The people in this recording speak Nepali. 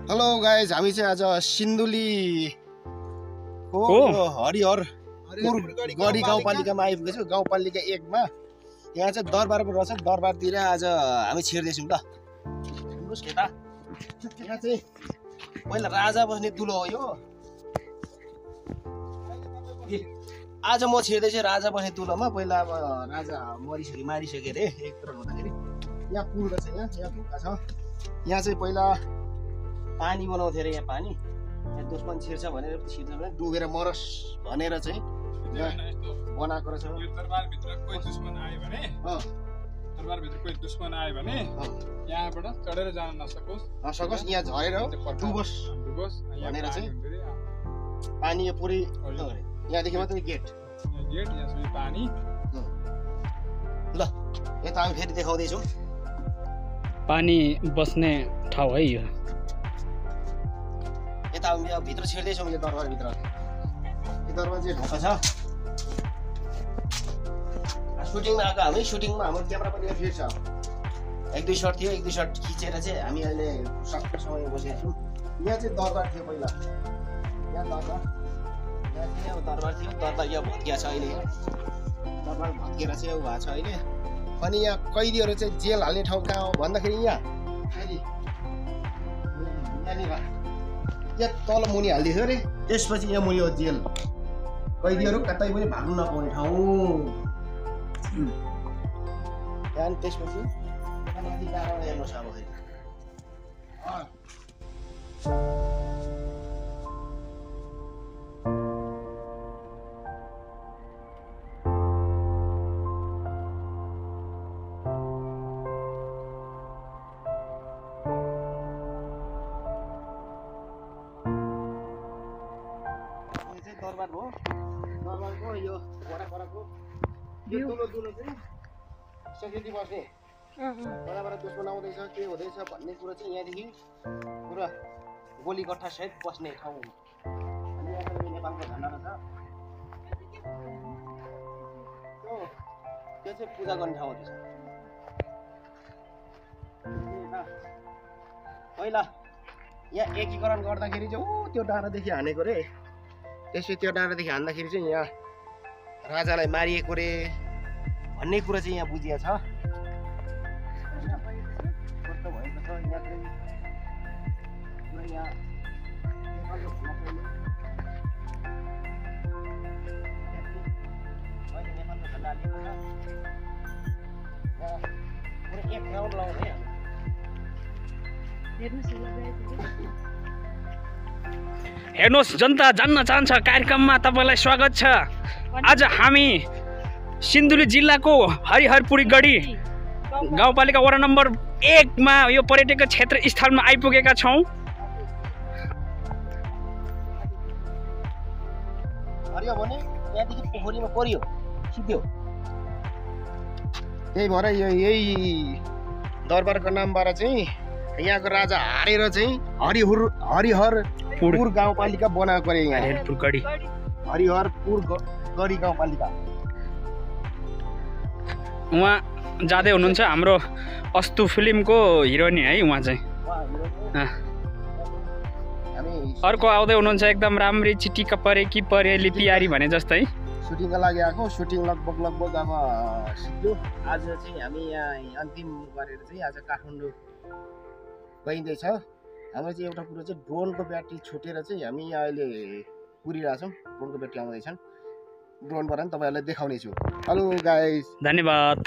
हेलो गाइज, हामी चाहिँ आज सिन्धुलीको हरिहर गढी गाउँपालिकामा आइपुगेछु। गाउँपालिका 1 मा यहाँ चाहिँ दरबार पनि रहेछ। दरबारतिर आज हामी छिर्दैछौँ। ल यता यहाँ चाहिँ पहिला राजा बस्ने दुलो हो यो। आज म छिर्दैछु राजा बस्ने दुलोमा। पहिला अब राजा मारिसके अरे एक तरह हुँदाखेरि यहाँ पुल रहेछ। यहाँ ढुक्का छ। यहाँ चाहिँ पहिला पानी बनाउँथ्यो अरे। यहाँ पानी यहाँ दुश्मन छिर्छ भनेर डुबेर मरस भनेर चाहिँ बनाएको रहेछ। दरबारभित्र कोही दुश्मन आयो भने यहाँबाट चढेर जान नसकोस्, यहाँ झरेर डुबोस् भनेर चाहिँ पानी यो पुरै यहाँदेखि मात्रै गेट यहाँ पानी। ल यता हामी फेरि देखाउँदैछौँ। पानी बस्ने ठाउँ है यो। यता हामी भित्र छिर्दैछौँ। यो दरबारभित्र यो दरबार चाहिँ ढोका छ। सुटिङमा आएको हामी। सुटिङमा हाम्रो क्यामेरा पनि यहाँ फिट छ। 1-2 सर्ट थियो। 1-2 सर्ट खिचेर चाहिँ हामी अहिले सक्ने समय बसेका छौँ। यहाँ चाहिँ दरबार थियो पहिला। यहाँ दरबार यहाँ दरबार थियो। दरबार यहाँ भत्किया छ अहिले। दरबार भत्किएर चाहिँ भएको छ अहिले। अनि यहाँ कैदीहरू चाहिँ जेल हाल्ने ठाउँ कहाँ हो भन्दाखेरि यहाँ तल मुनि हालिदिएको अरे। त्यसपछि यहाँ मुनि हो जेल। कैदीहरू कतै पनि भाग्नु नपाउने ठाउँ। त्यहाँदेखि त्यसपछि नदी टाढामा हेर्नुहोस् अब फेरि। दरबार हो। दरबारको यो वरपरको यो दुलो चाहिँ सेक्युरिटी बस्ने। बराबर दुश्मन आउँदैछ के हुँदैछ भन्ने कुरो चाहिँ यहाँदेखि पुरा गोली गट्ठा सहित बस्ने ठाउँ हो। अनि यहाँ नेपालको झन्डा रहेछ। त्यो चाहिँ पूजा गर्ने ठाउँ हो। पहिला यहाँ एकीकरण गर्दाखेरि चाहिँ त्यो डाँडादेखि हानेको रे। त्यसपछि त्यो डाँडादेखि हान्दाखेरि चाहिँ यहाँ राजालाई मारिएको रे भन्ने कुरा चाहिँ यहाँ बुझिया छ। हेर्नुहोस्, जनता जान्न चाहन्छ कार्यक्रममा तपाईँलाई स्वागत छ। आज हामी सिन्धुली जिल्लाको हरिहरपुरी गढी गाउँपालिका वडा नम्बर 1 मा यो पर्यटक क्षेत्र स्थलमा आइपुगेका छौँ। हरियो भने त्यहाँदेखि पोखरीमा परियो सिध्यो। त्यही भएर यही दरबारको नामबाट चाहिँ यहाँको राजा हारेर चाहिँ हरिहरपुर गाउँपालिका बनाएको अरे। यहाँ हरिहरपुर गढी गाउँपालिका। उहाँ जाँदै हुनुहुन्छ हाम्रो अस्तु फिल्मको हिरोइनी है उहाँ चाहिँ। अर्को आउँदै हुनुहुन्छ एकदम राम्री चिटिक्क परे कि परेली पियारी भने जस्तै। सुटिङका लागि आएको। सुटिङ लगभग अब सिक्यो। आज चाहिँ हामी यहाँ अन्तिम गरेर चाहिँ आज काठमाडौँ गइँदैछ। हाम्रो चाहिँ एउटा कुरो चाहिँ ड्रोनको ब्याट्री छुटेर चाहिँ हामी यहाँ अहिले पुरिरहेछौँ। ड्रोनको ब्याट्री आउँदैछन्। ड्रोनबाट पनि तपाईँहरूलाई देखाउनेछु। हेलो गाइस, धन्यवाद।